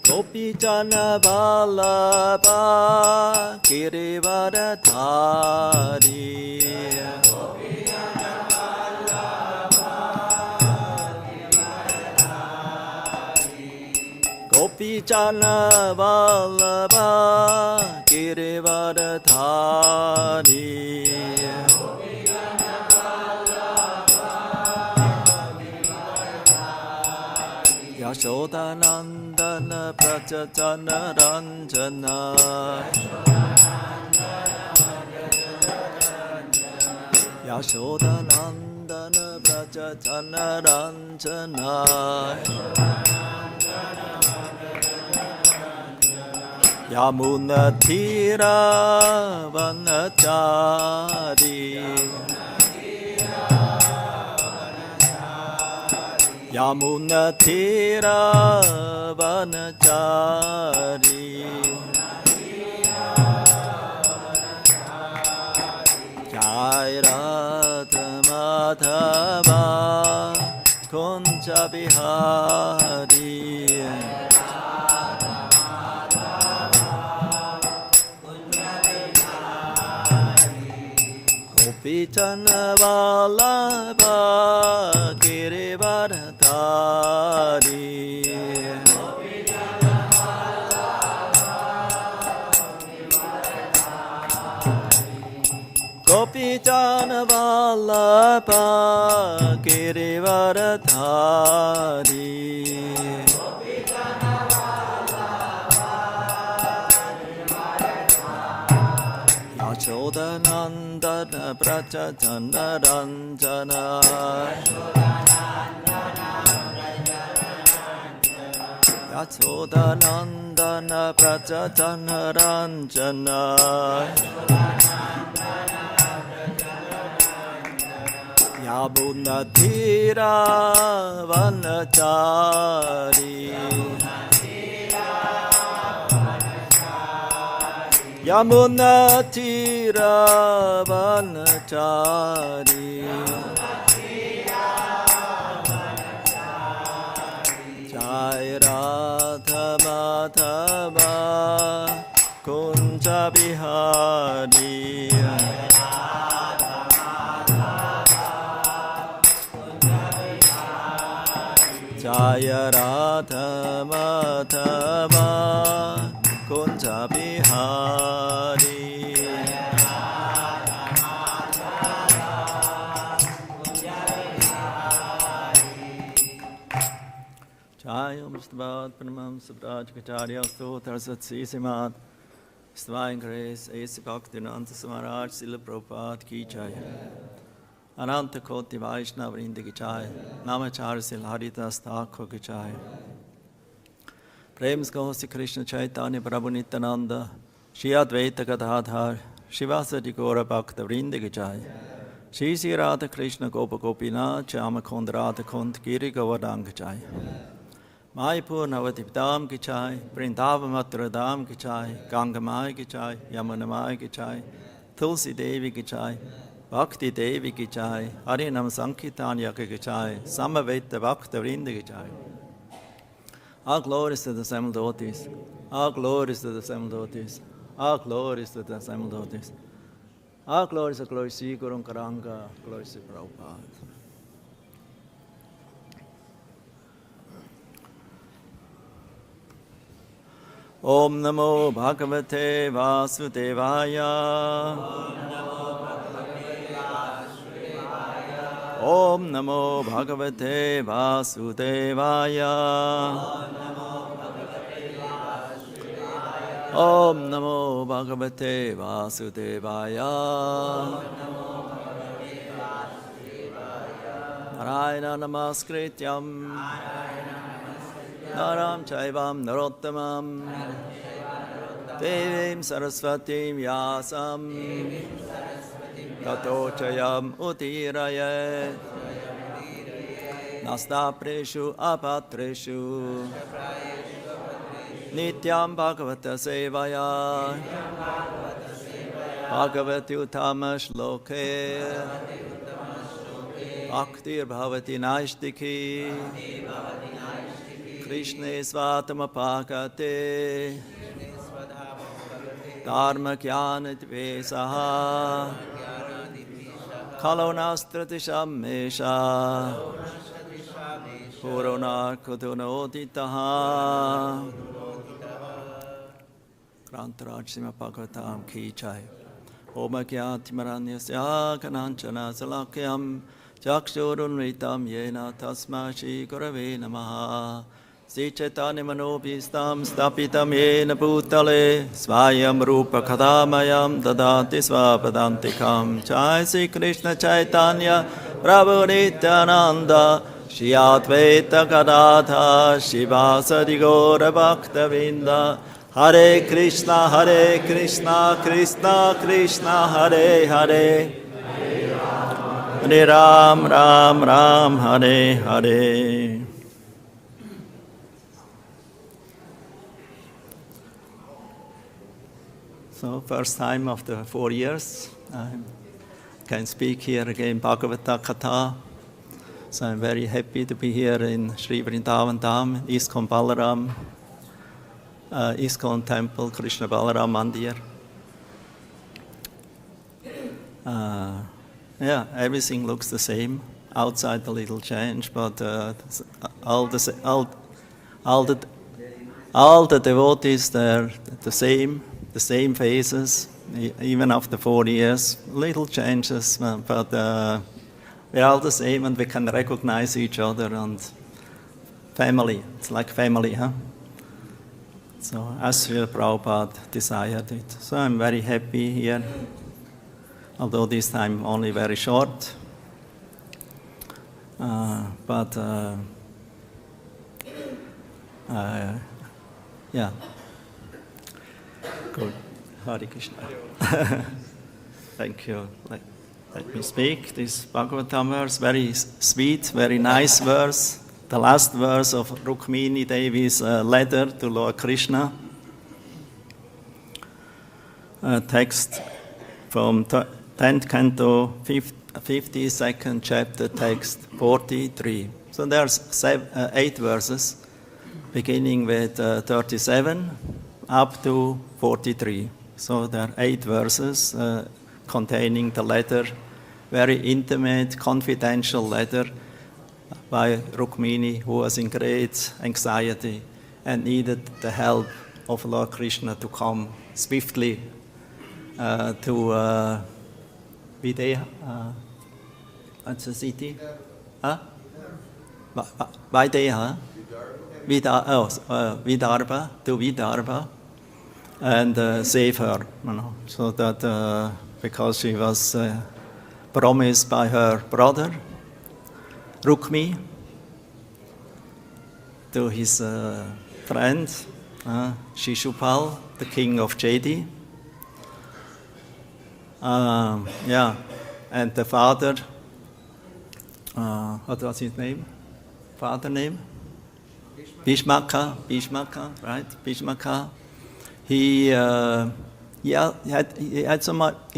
Gopijana Vallabha Girivardhari Gopijana Vallabha Girivardhari Yashodanandana Prajajana Ranjana Yashodanandana Prajajana Ranjana Yamunatira Vanachari Yamunatira Vanachari Yairathamathava Kunjabihari Gopijana Vallabha Girivardhari Gopijana Vallabha Girivardhari Yashodanandana Prajajana Ranjana Yashodanandana Prajajana Ranjana Yamunatira Vanachari Yamunatira Vanachari Yairathamathava Kunjabihari Yairathamathava Kunjabihari Jahyām bhavat-prasādaṁ sabrāj-kacārya sūtar-satsīsimāt Svayaṅghri esi bhaktinanta samarāj sila prabhupada ki jai Ananta koti Vaishnava-vrinda ki jai Namacharya sila Haridas Thakur ki jai Prem Gosi Krishna Chaitanya Prabhu Nityananda Shri Advaita Gadadhar Shivasati Gora Bhakta Vrinda ki jai Shri Sri Radha Krishna Gopa Gopinath Chamakund Radha Kund Giri Govardhan ki jai Mayapur Navadipdam ki jai Vrindavan Matradam ki jai Ganga Mai ki jai Yamuna Mai ki jai Tulsi Devi ki jai Bhakti Devi ki jai Harinam Sankirtan ki jai Samaveta Bhakta Vrinda ki jai All glories to the assembled devotees. All glories to the assembled devotees. All glories to the assembled devotees. All glories to glory Sri Guru Karanga, glory to Prabhupada. Om Namo Bhagavate Vasudevaya. Om Namo Bhagavate Vasudevaya. Om Namo Bhagavate Vasudevaya. Narayana Namaskrityam Naram Chaivam Narottamam Devim Saraswatim Vyasam Tato Chayam Utirayet Nastapreshu Apatreshu Nityam Bhagavata Sevaya Bhagavati Uttama Shloke Bhaktir Bhavati Naishtiki Krishne svatamapakate dharma-jnana-dvesaha kalonastratisham-mesha puronarkudunoditaha Grantaraj-srimad-bhagavatam ki jai. Om-gyātimaranyasya kananchana salakyam chakshurunritam yena tasma shri gurave namaha. Sri-chaitanya-manobhistam stapitam yena bhutale svayam rupa kadamayam dadati svapadantikam. Jai Sri Krishna Chaitanya Prabhu Nityananda Shri Advaita Gadadhara Śivāsadi Gaura Bhakta-vrinda. Hare Krishna, Krishna Krishna, Hare Hare. Hare Ram, Ram Ram, Hare Hare. So, first time after 4 years, I can speak here again, Bhagavata Katha. So I'm very happy to be here in Sri Vrindavan Dham, ISKCON Balaram, ISKCON Temple, Krishna Balaram Mandir. Yeah, everything looks the same. Outside a little change, but all the devotees, they're the same faces, even after 4 years. Little changes, but we're all the same, and we can recognize each other, and family. It's like family, huh? So, as Srila Prabhupada desired it. So I'm very happy here, although this time only very short. Yeah. Good. Hare Krishna. Thank you. Let me speak. This Bhagavatam verse, very sweet, very nice verse. The last verse of Rukmini Devi's letter to Lord Krishna. Text from 10th canto, 52nd chapter, text 43. So there's 8 verses, beginning with 37 up to 43. So there are 8 verses containing the letter, very intimate, confidential letter by Rukmini, who was in great anxiety and needed the help of Lord Krishna to come swiftly to Videha. What's the city? Videha. Vidarbha, to Vidarbha, and save her, so that because she was promised by her brother Rukmi to his friend Shishupal, the king of Jedi. And the father, what was his name? Father name? Bhishmaka, right? Bhishmaka. He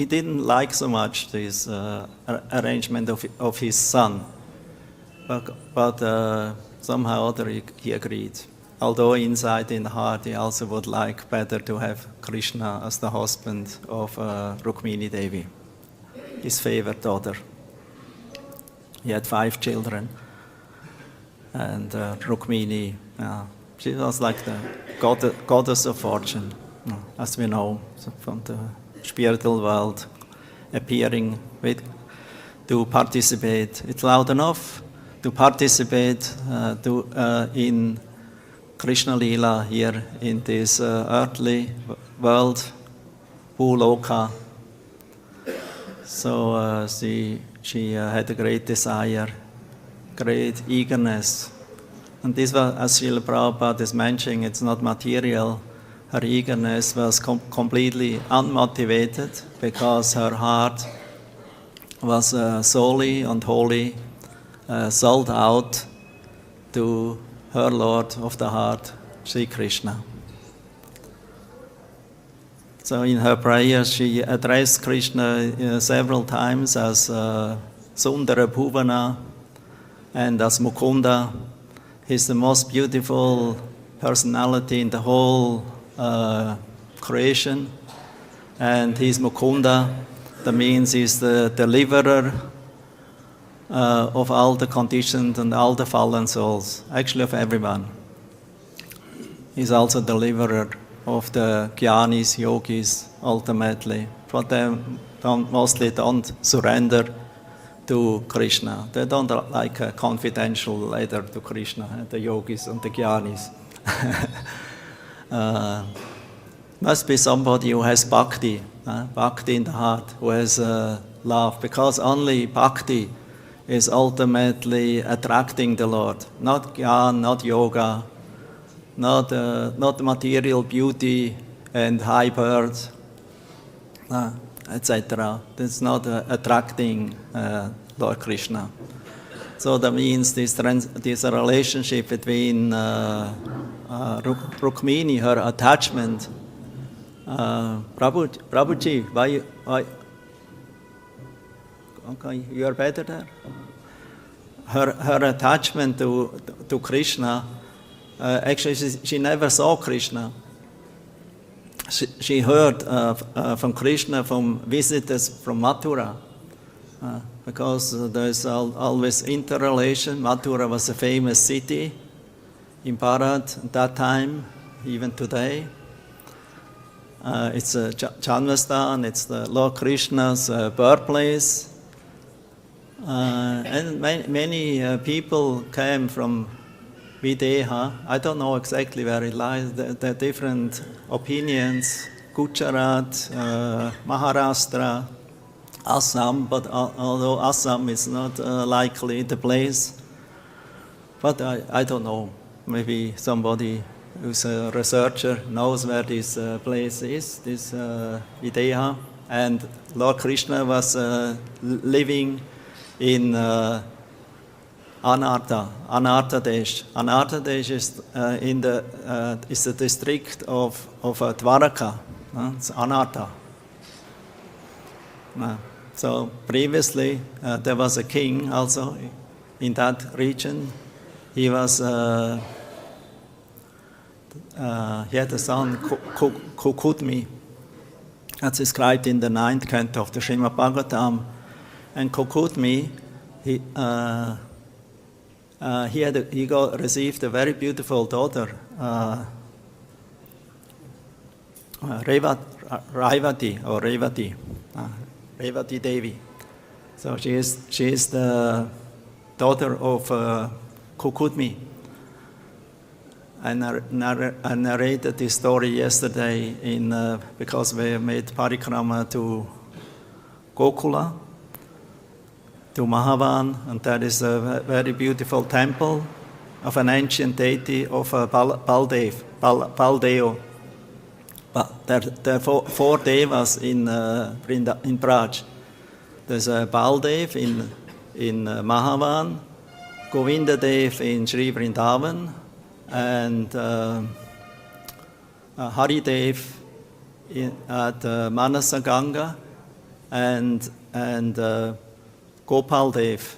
didn't like so much this arrangement of his son, but somehow or other he agreed. Although inside in the heart he also would like better to have Krishna as the husband of Rukmini Devi, his favorite daughter. He had 5 children, and Rukmini, she was like the goddess of fortune, as we know from the spiritual world, appearing to participate. It's loud enough to participate in Krishna Lila here in this earthly world, Bhuloka. So she had a great desire, great eagerness. And this was, as Srila Prabhupada is mentioning, it's not material. Her eagerness was completely unmotivated because her heart was solely and wholly sold out to her Lord of the heart, Sri Krishna. So in her prayers, she addressed Krishna several times as Sundara Bhuvana and as Mukunda, He's the most beautiful personality in the whole creation. And he's Mukunda. That means he's the deliverer of all the conditioned and all the fallen souls, actually of everyone. He's also deliverer of the jnanis, yogis, ultimately. But they mostly don't surrender to Krishna. They don't like a confidential letter to Krishna, the yogis and the jnanis. Must be somebody who has bhakti, bhakti in the heart, who has love, because only bhakti is ultimately attracting the Lord. Not jnana, not yoga, not material beauty and high birds, etc. That's not attracting Lord Krishna. So that means this relationship between Rukmini, her attachment. Prabhuji, why? Okay, you are better there. Her attachment to Krishna. Actually, she never saw Krishna. She heard from Krishna from visitors from Mathura, because there's always interrelation. Mathura was a famous city in Bharat at that time, even today. It's Janmastan, it's the Lord Krishna's birthplace. And many people came from Videha. I don't know exactly where it lies. There are different opinions. Gujarat, Maharashtra, Assam, but although Assam is not likely the place. But I don't know. Maybe somebody who's a researcher knows where this place is, this Videha. And Lord Krishna was living in Anartha Desh. Anartha Desh is is the district of Dwaraka. It's Anartha. So previously there was a king also in that region. He was he had a son, Kukudmi. That's described in the 9th canto of the Srimad Bhagavatam. And Kukudmi, he received a very beautiful daughter, Revati Devi. So she is the daughter of Kukudmi. I narrated this story yesterday because we made parikrama to Gokula, to Mahavan, and that is a very beautiful temple of an ancient deity of Baldeo. There are four devas in Braj. There's a Baldev in Mahavan, Govindadev in Sri Vrindavan, and Haridev at Manasa Ganga, and Gopal Dev,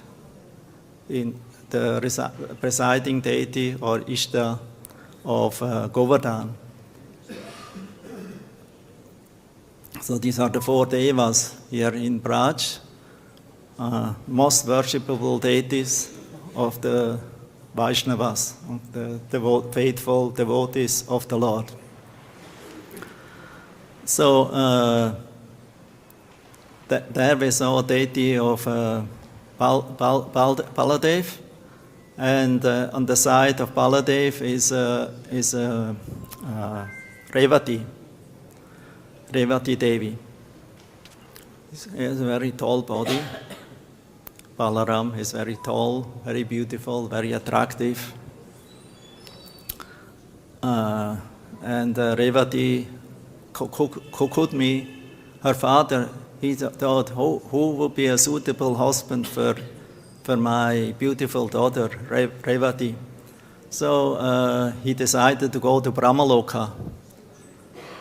in the presiding deity or Ishta of Govardhan. So these are the four devas here in Braj, most worshipable deities of the Vaishnavas, of the faithful devotees of the Lord. So there we saw a deity of Baladev, and on the side of Baladev is Revati Devi. He has a very tall body. Balaram is very tall, very beautiful, very attractive. And Revati Kukudmi, her father, he thought, who would be a suitable husband for my beautiful daughter, Revati? So he decided to go to Brahmaloka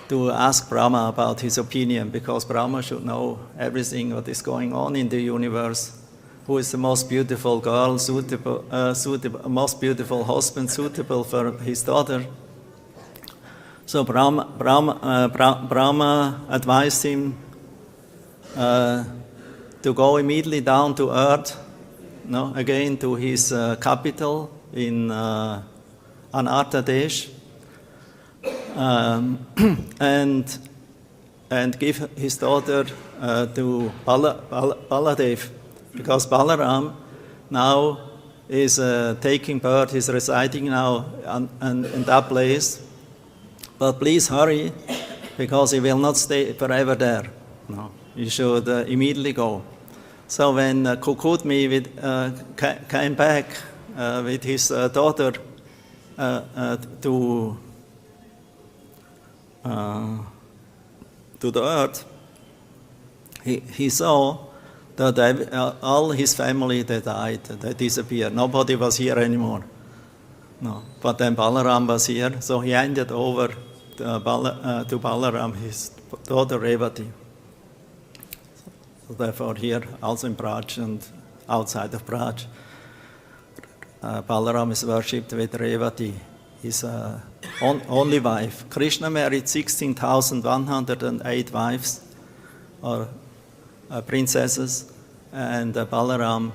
to ask Brahma about his opinion, because Brahma should know everything what is going on in the universe. who is the most beautiful girl, most beautiful husband suitable for his daughter. So Brahma advised him to go immediately down to earth, again to his capital in Anartha-desh, and give his daughter to Baladev, because Balaram now is taking birth, is residing now in that place. But please hurry, because he will not stay forever there. No, you should immediately go. So when Kukutmi came back with his daughter to the earth, he saw that all his family, they died, they disappeared. Nobody was here anymore. No, but then Balaram was here, so he handed over to Balaram his daughter Revati. So therefore here, also in Braj and outside of Braj, Balaram is worshipped with Revati, his only wife. Krishna married 16,108 wives, or princesses, and Balaram,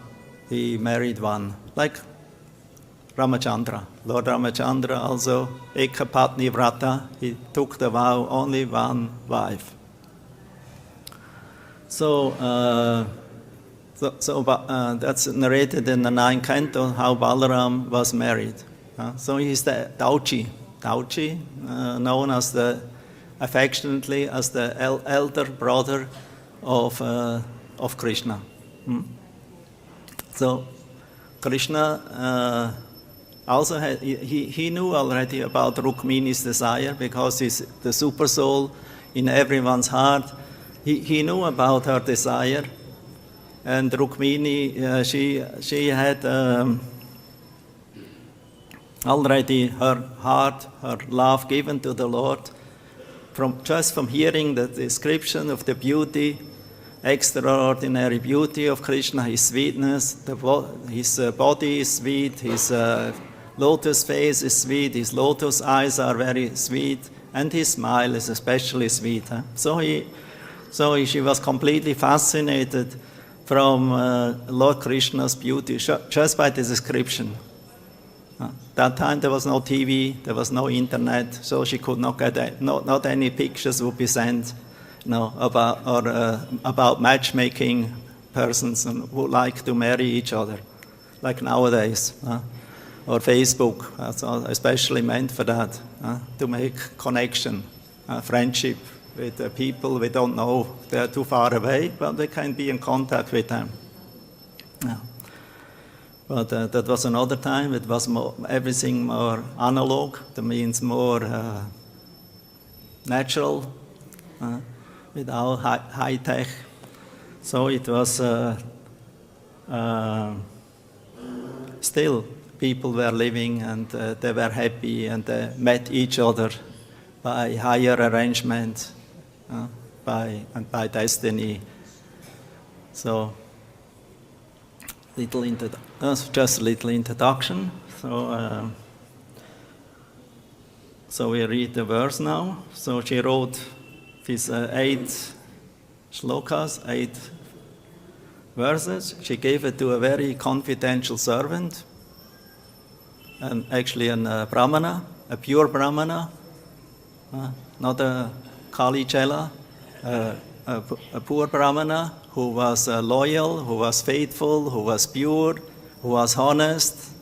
he married one, like Ramachandra. Lord Ramachandra also, Ekapatni Vrata, he took the vow, only one wife. So, that's narrated in the 9th canto, how Balaram was married. So he's the Dauchi, known as affectionately as the elder brother of Krishna. So Krishna also he knew already about Rukmini's desire, because he's the super soul in everyone's heart. He knew about her desire, and Rukmini she had already her heart, her love given to the Lord, just from hearing the description of the beauty, extraordinary beauty of Krishna, his sweetness, his body is sweet, his lotus face is sweet, his lotus eyes are very sweet, and his smile is especially sweet. So she was completely fascinated from Lord Krishna's beauty just by the description. That time there was no TV, there was no internet, so she could not get not any pictures would be sent, about matchmaking persons who like to marry each other, like nowadays, or Facebook, especially meant for that, to make connection, friendship with people we don't know, they're too far away, but we can be in contact with them. Yeah. But that was another time. It was everything more analog. That means more natural, without high tech. So it was still people were living, and they were happy, and they met each other by higher arrangement, by destiny. So. Just a little introduction. So we read the verse now. So she wrote these 8 shlokas, 8 verses. She gave it to a very confidential servant, and actually a brahmana, a pure brahmana, not a Kali Chela, a poor brahmana who was loyal, who was faithful, who was pure, who was honest,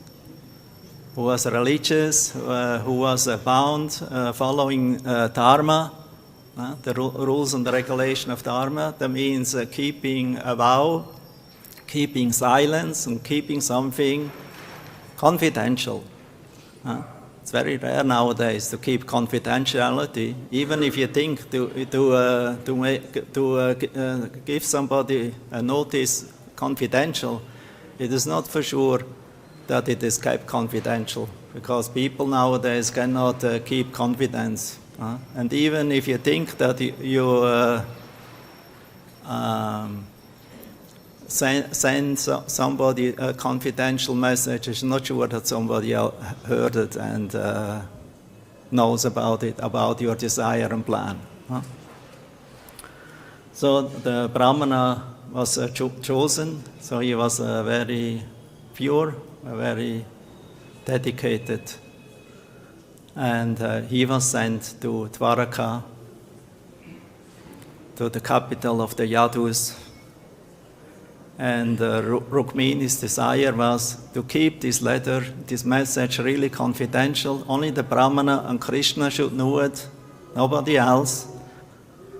who was religious, who was bound, following dharma, the rules and the regulation of dharma. That means keeping a vow, keeping silence, and keeping something confidential. It's very rare nowadays to keep confidentiality. Even if you think to give somebody a notice confidential, it is not for sure that it is kept confidential, because people nowadays cannot keep confidence. And even if you think that send somebody a confidential message, is not sure that somebody else heard it and knows about it, about your desire and plan. Huh? So the Brahmana was chosen, so he was very pure, very dedicated. And he was sent to Dwaraka, to the capital of the Yadus. And Rukmini's desire was to keep this letter, this message really confidential. Only the Brahmana and Krishna should know it, nobody else.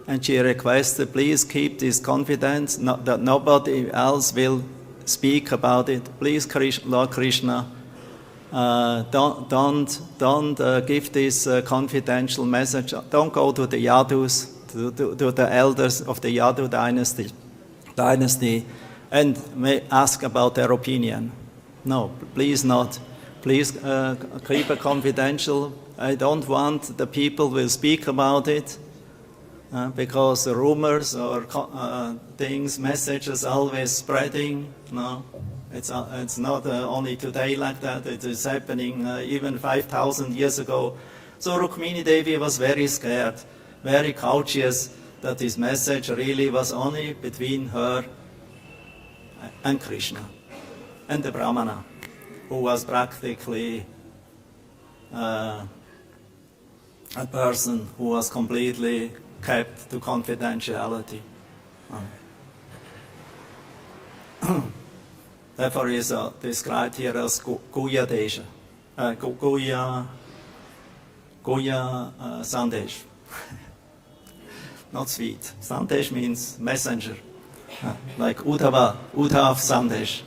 And she requested, please keep this confidence, that nobody else will speak about it. Please, Lord Krishna, don't give this confidential message. Don't go to the Yadus, to the elders of the Yadu dynasty, and may ask about their opinion. No, please not. Please keep it confidential. I don't want the people will speak about it because the rumors or things, messages always spreading. No, it's not only today like that. It is happening even 5,000 years ago. So Rukmini Devi was very scared, very cautious that this message really was only between her and Krishna and the Brahmana, who was practically a person who was completely kept to confidentiality. Therefore is described here as Guya Desha, Guya Sandesh. Not sweet. Sandesh means messenger. Like Uddhava Sandesh.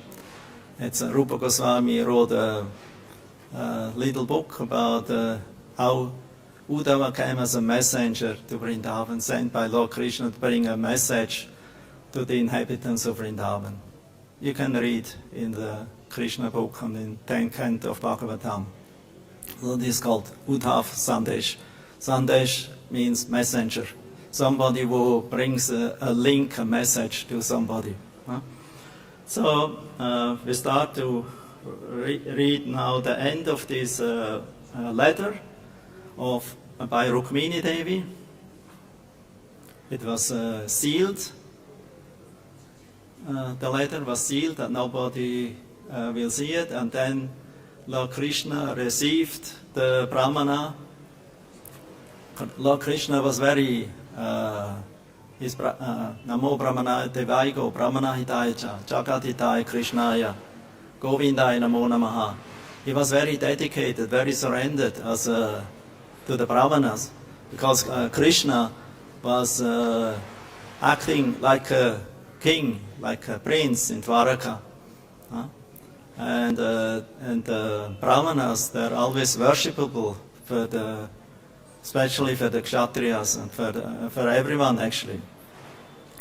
It's Rupa Goswami wrote a little book about how Uddhava came as a messenger to Vrindavan, sent by Lord Krishna to bring a message to the inhabitants of Vrindavan. You can read in the Krishna book and in 10th canto of Bhagavatam. So this is called Uddhava Sandesh. Sandesh means messenger. Somebody who brings a link, a message to somebody. Huh? So we start to read now the end of this letter by Rukmini Devi. It was sealed. The letter was sealed that nobody will see it. And then Lord Krishna received the Brahmana. Lord Krishna was very Namo Brahmana Devaigo Brahmana Hitayacha Jagat Hitaya Krishnaya Govindaya Namo Namaha. He was very dedicated, very surrendered as to the Brahmanas, because Krishna was acting like a king, like a prince in Dwaraka. And the Brahmanas, they're always worshipable especially for the Kshatriyas and for everyone actually.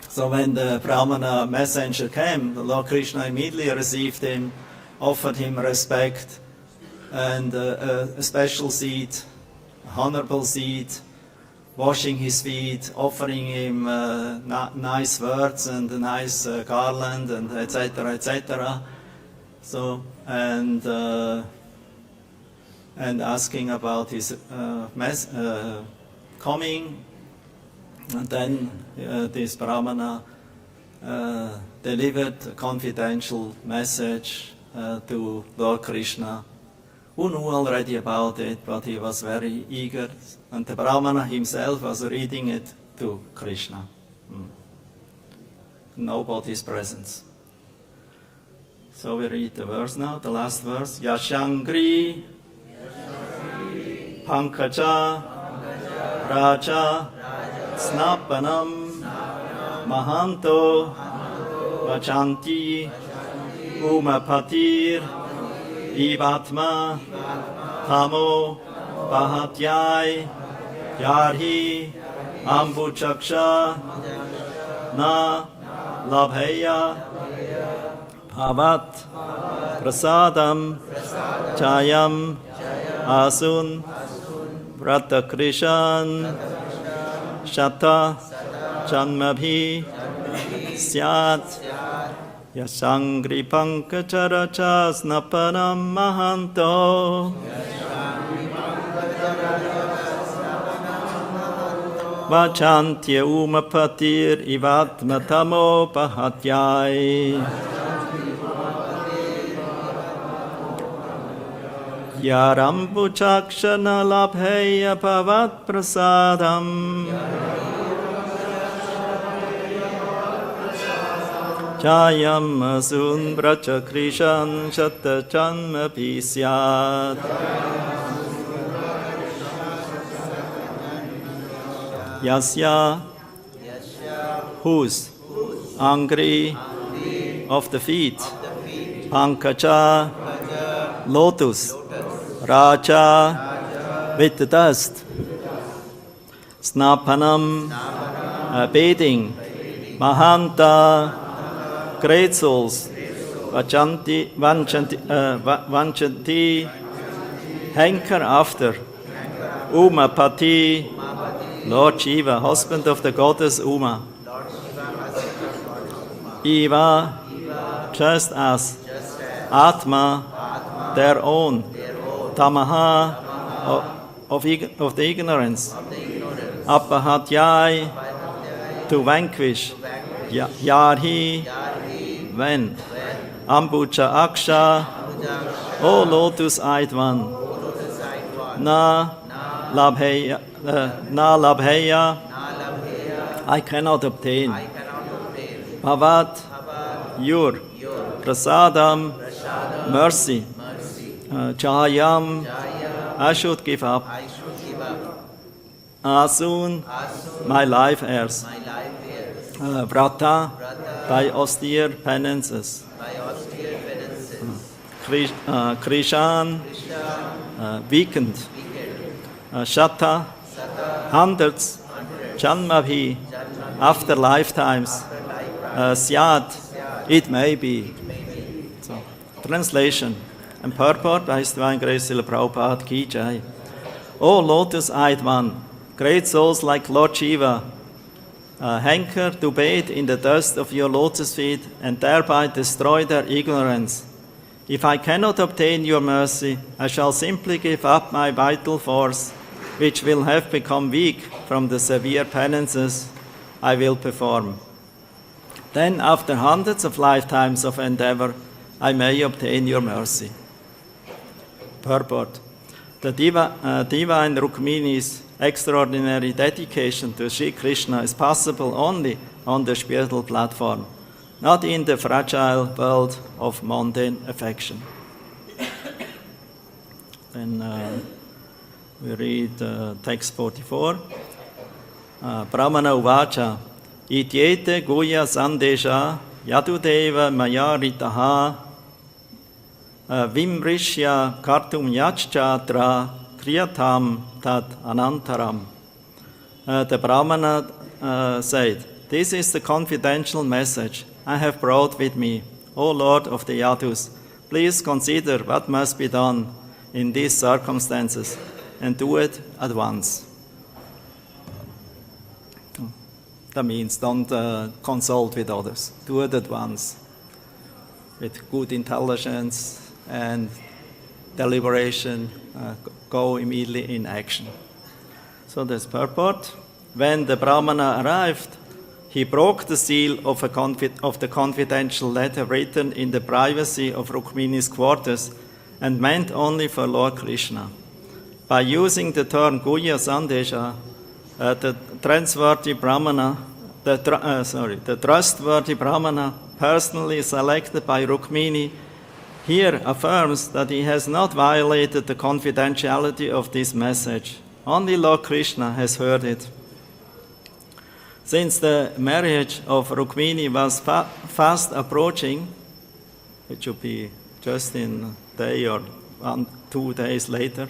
So when the Brahmana messenger came, the Lord Krishna immediately received him, offered him respect and a special seat, honorable seat, washing his feet, offering him nice words and a nice garland and etc. etc. So and asking about his coming. And then this Brahmana delivered a confidential message to Lord Krishna, who knew already about it, but he was very eager. And the Brahmana himself was reading it to Krishna. Nobody's presence. So we read the verse now, the last verse. yasyāṅghri-paṅkaja-rajaḥ-snapanaṁ mahānto vāñchanty umā-patir ivātma-tamo pahatyai yarhy ambujā-akṣa na labheya bhavat-prasādaṁ jahyām asūn vrata-kṛśān śata-janmabhiḥ syāt yasyāṅghri-paṅkaja-rajaḥ-snapanaṁ mahānto, vāñchanty umā-patir ivātma-tamo pahatyai, ambujā-akṣa labheya bhavat-prasādaṁ, jahyām asūn vrata-kṛśān śata-janmabhiḥ syāt. Yasya, whose, aṅghri, of the feet, paṅkaja, lotus, raja, with the dust, snapanam, bathing, mahāntaḥ, great souls, vāñchanty, hanker after, umā-patir, Lord Śiva, husband of the goddess Umā. Just as, ātma, their own, tamaha, of the ignorance, pahatyai, to vanquish, yarhy, when, ambuja-akṣa, O lotus-eyed one, labheya, I cannot obtain. Bhavat, your, prasādaṁ, mercy. Jahyām, I should give up. Asūn, my life heirs. Vrata, by austere penances. Kṛśān, weakened. Śata, hundreds. Janmabhiḥ, after lifetimes. Syāt, it may be. So, translation and purport by His Divine Grace Srila Prabhupada Ki Jai. O lotus-eyed one, great souls like Lord Śiva, hanker to bathe in the dust of your lotus feet and thereby destroy their ignorance. If I cannot obtain your mercy, I shall simply give up my vital force, which will have become weak from the severe penances I will perform. Then, after hundreds of lifetimes of endeavor, I may obtain your mercy. Purport. The divine Rukmini's extraordinary dedication to Sri Krishna is possible only on the spiritual platform, not in the fragile world of mundane affection. Then we read text 44. Brahmana uvacha, ityete guya sandesha yadudeva maya ritaha vimrishya kartum yachchatra kriyatam tat anantaram. The Brahmana said, this is the confidential message I have brought with me. O Lord of the Yadus, please consider what must be done in these circumstances and do it at once. That means don't consult with others. Do it at once with good intelligence and deliberation. Go immediately in action. So this purport. When the Brahmana arrived, he broke the seal of the confidential letter written in the privacy of Rukmini's quarters and meant only for Lord Krishna. By using the term Guya Sandesha, the trustworthy Brahmana personally selected by Rukmini here affirms that he has not violated the confidentiality of this message. Only Lord Krishna has heard it. Since the marriage of Rukmini was fast approaching, it should be just in a day or 2 days later,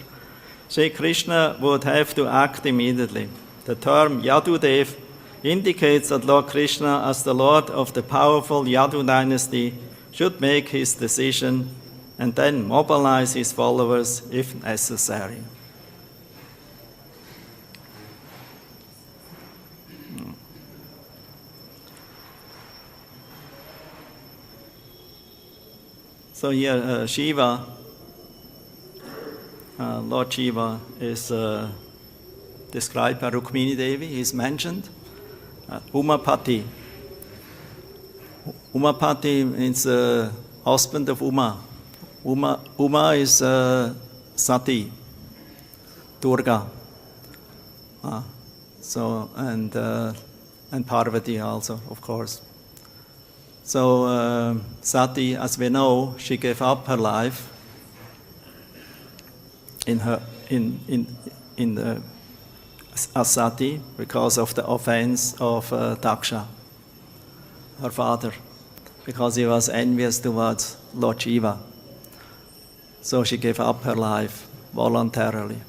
Sri Krishna would have to act immediately. The term Yadudev indicates that Lord Krishna, as the Lord of the powerful Yadu dynasty, should make his decision and then mobilize his followers if necessary. So here Shiva, Lord Shiva is described by Rukmini Devi. He's mentioned. Umā-patir. Umā-patir means husband of Uma. Uma is Sati, Durga. So and Parvati also, of course. So Sati, as we know, she gave up her life as Sati because of the offense of Daksha, her father, because he was envious towards Lord Shiva. So she gave up her life voluntarily.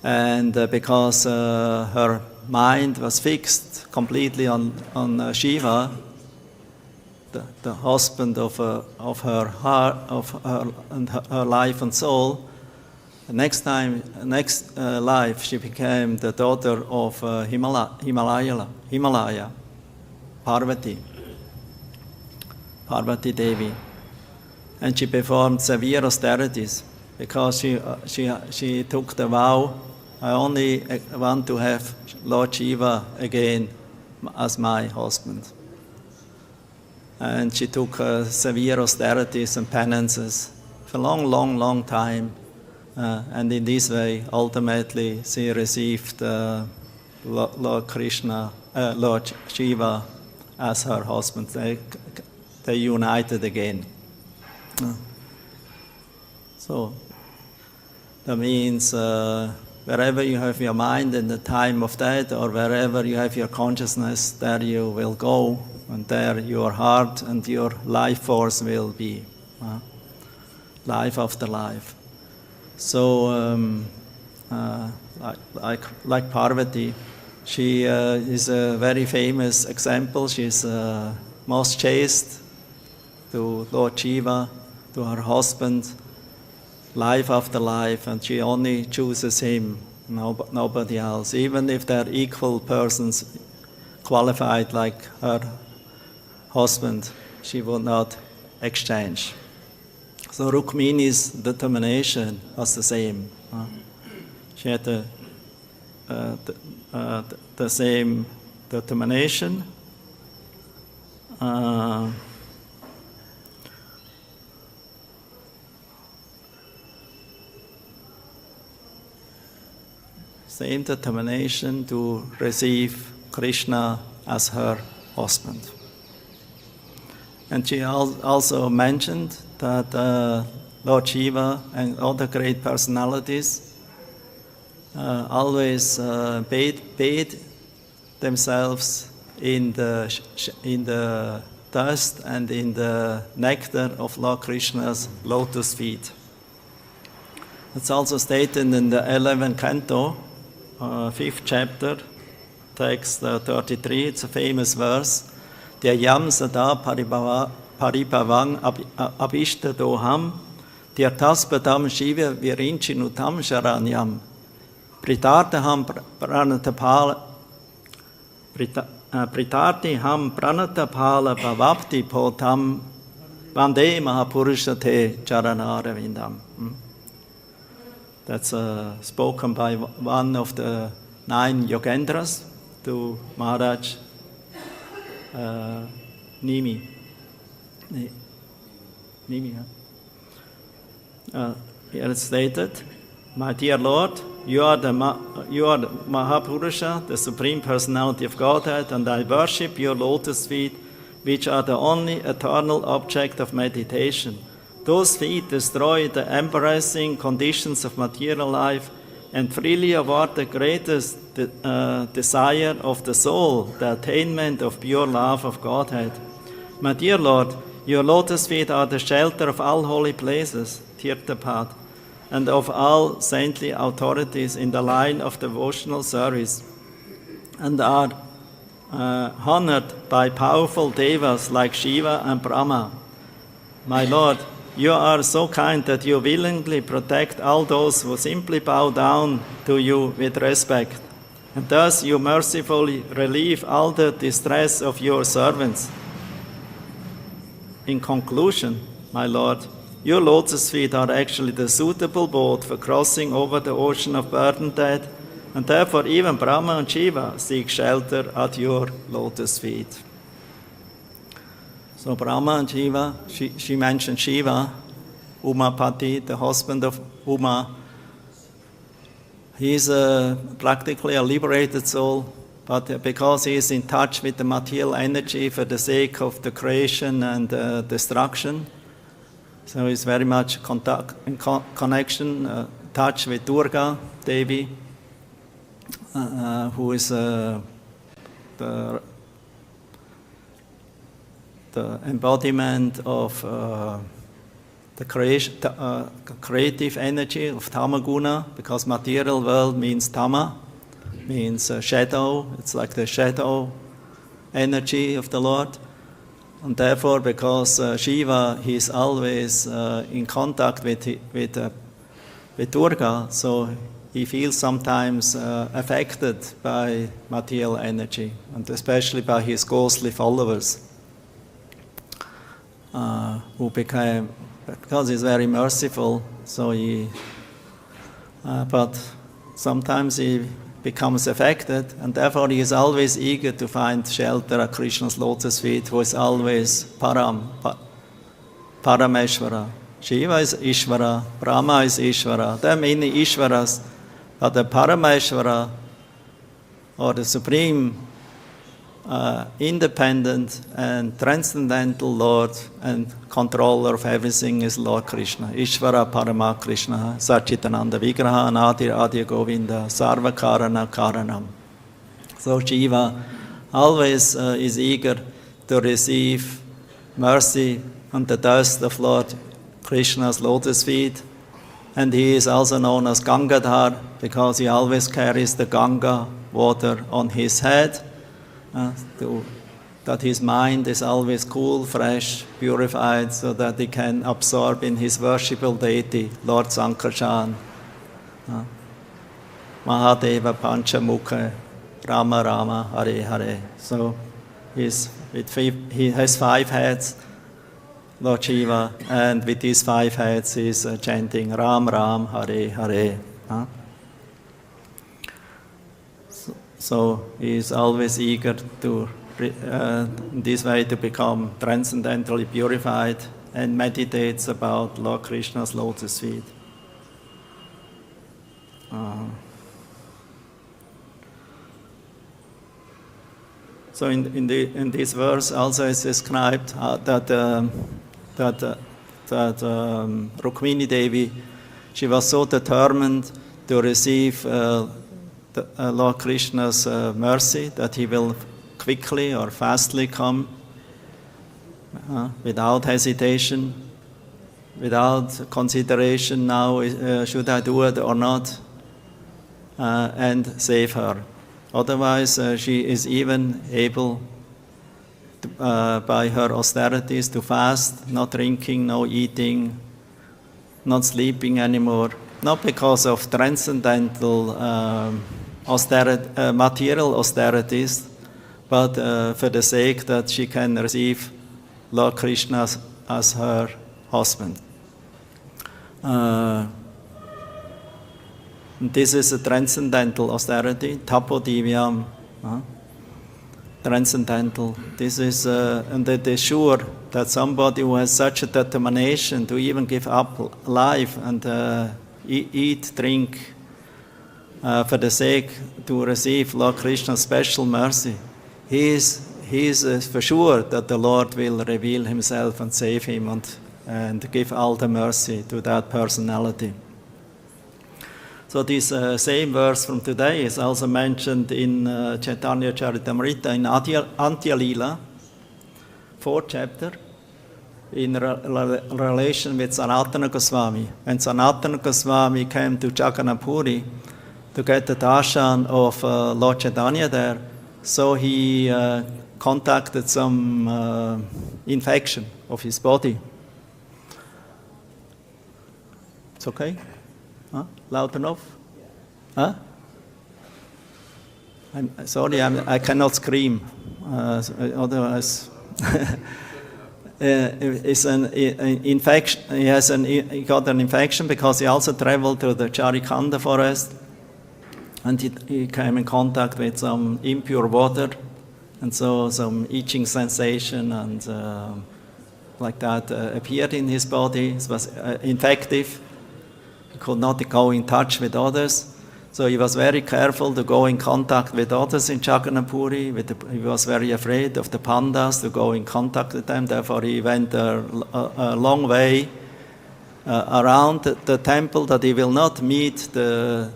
And because her mind was fixed completely on Shiva, the husband of her heart, her life and soul, next life she became the daughter of Himalaya, Parvati Devi, and she performed severe austerities because she took the vow, I only want to have Lord Shiva again as my husband. And she took severe austerities and penances for a long time. And in this way, ultimately, she received Lord Shiva as her husband. They united again. So that means wherever you have your mind in the time of death, or wherever you have your consciousness, there you will go. And there your heart and your life force will be, life after life. So, like Parvati, she is a very famous example. She's most chaste to Lord Shiva, to her husband, life after life, and she only chooses him, nobody else. Even if they're equal persons, qualified like her husband, she would not exchange. So Rukmini's determination was the same. She had the same determination. Same determination to receive Krishna as her husband. And she also mentioned that Lord Shiva and other great personalities always bathed themselves in the dust and in the nectar of Lord Krishna's lotus feet. It's also stated in the 11th canto, 5th chapter, text 33. It's a famous verse. Jahyām sada paribhavang abhishtadoham tirthaspadam Śiva virinchinutam sharanyam pritartaham pranatapala bhavapti potam vande mahapurusha-te charanāravindam. That's spoken by one of the 9 Yogendras to Maharaj Nimi. Here it's stated, my dear Lord, you are the Mahapurusha, the Supreme Personality of Godhead, and I worship your lotus feet, which are the only eternal object of meditation. Those feet destroy the embarrassing conditions of material life and freely award the greatest desire of the soul, the attainment of pure love of Godhead. My dear Lord, your lotus feet are the shelter of all holy places, tirtha-path, and of all saintly authorities in the line of devotional service, and are honored by powerful devas like Shiva and Brahma. My Lord, you are so kind that you willingly protect all those who simply bow down to you with respect, and thus you mercifully relieve all the distress of your servants. In conclusion, my Lord, your lotus feet are actually the suitable boat for crossing over the ocean of birth and death, and therefore even Brahma and Shiva seek shelter at your lotus feet. So Brahma and Shiva, she mentioned Shiva, umā-patir, the husband of Umā. He is practically a liberated soul, but because he is in touch with the material energy for the sake of the creation and destruction, so he's very much in connection, touch with Durga Devi, who is the embodiment of the creative energy of tamaguna, because material world means tama, means shadow. It's like the shadow energy of the Lord. And therefore, because Shiva, he is always in contact with Durga, so he feels sometimes affected by material energy, and especially by his ghostly followers, who became, because he's very merciful, so but sometimes he becomes affected, and therefore he is always eager to find shelter at Krishna's lotus feet, who is always Parameshvara. Shiva is Ishvara, Brahma is Ishvara. There are many Ishvaras, but the Parameshvara, or the supreme, independent and transcendental Lord and controller of everything is Lord Krishna. Ishvara Parama Krishna, Satchitananda Vigraha, Nadir Adi Govinda, Sarva Karana Karanam. So Shiva always is eager to receive mercy on the dust of Lord Krishna's lotus feet. And he is also known as Gangadhar because he always carries the Ganga water on his head. That his mind is always cool, fresh, purified, so that he can absorb in his worshipable deity, Lord Sankarshan, Mahadeva Panchamukha, Rama Rama, Hare Hare. So he has 5 heads, Lord Shiva, and with these 5 heads he is chanting Ram Ram, Hare Hare. So he is always eager to, this way, to become transcendently purified and meditates about Lord Krishna's lotus feet. So in this verse also is described that Rukmini Devi, she was so determined to receive Lord Krishna's mercy that he will quickly or fastly come without hesitation, without consideration now, should I do it or not, and save her. Otherwise, she is even able to, by her austerities, to fast, not drinking, no eating, not sleeping anymore, not because of transcendental material austerities, but for the sake that she can receive Lord Krishna as her husband. This is a transcendental austerity, tapo-divyam, transcendental. This is, and it is sure that somebody who has such a determination to even give up life and eat, drink, for the sake to receive Lord Krishna's special mercy, he is for sure that the Lord will reveal himself and save him and give all the mercy to that personality. So this same verse from today is also mentioned in Chaitanya Charitamrita in Antya Lila, 4th chapter, in relation with Sanatana Goswami. When Sanatana Goswami came to Jagannath-puri to get the darshan of Lord Chaitanya there, so he contacted some infection of his body. It's okay? Huh? Loud enough? Huh? I'm sorry, I cannot scream. Otherwise, is an infection. He got an infection because he also traveled to the Charikanda forest, and he came in contact with some impure water, and so some itching sensation and like that appeared in his body. It was infective. He could not go in touch with others. So he was very careful to go in contact with others in Jagannath-puri. He was very afraid of the pandas, to go in contact with them. Therefore, he went a long way around the temple, that he will not meet the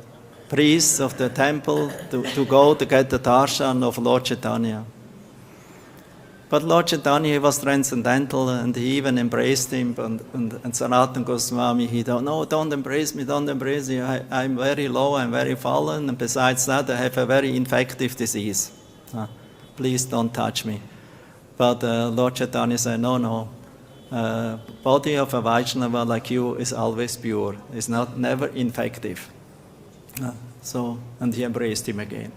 priests of the temple to go to get the darshan of Lord Chaitanya. But Lord Chaitanya was transcendental, and he even embraced him. And Sanatana Goswami, he don't embrace me, don't embrace me. I'm very low, I'm very fallen, and besides that, I have a very infective disease. Please don't touch me. But Lord Chaitanya said, no. Body of a Vaishnava like you is always pure. It's never infective. And he embraced him again.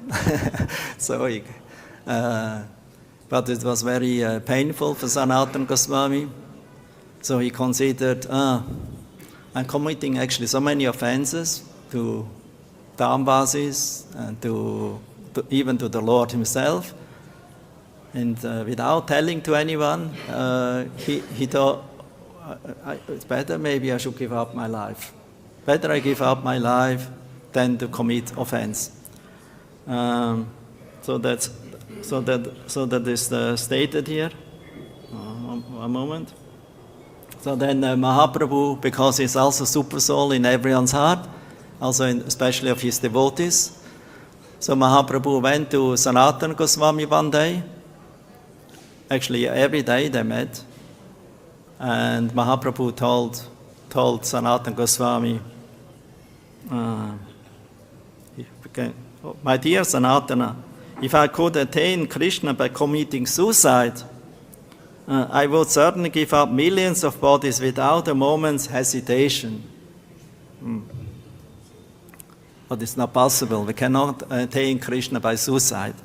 But it was very painful for Sanatana Goswami. So he considered, I'm committing actually so many offenses to Dhamvasis and even to the Lord himself. And without telling to anyone, he thought, it's better maybe I should give up my life. Better I give up my life than to commit offense. So that is stated here. One moment. So then Mahaprabhu, because he's also super soul in everyone's heart, also especially of his devotees. So Mahaprabhu went to Sanatana Goswami one day. Actually, every day they met. And Mahaprabhu told Sanatana Goswami, my dear Sanatana, if I could attain Krishna by committing suicide, I would certainly give up millions of bodies without a moment's hesitation. But it's not possible. We cannot attain Krishna by suicide.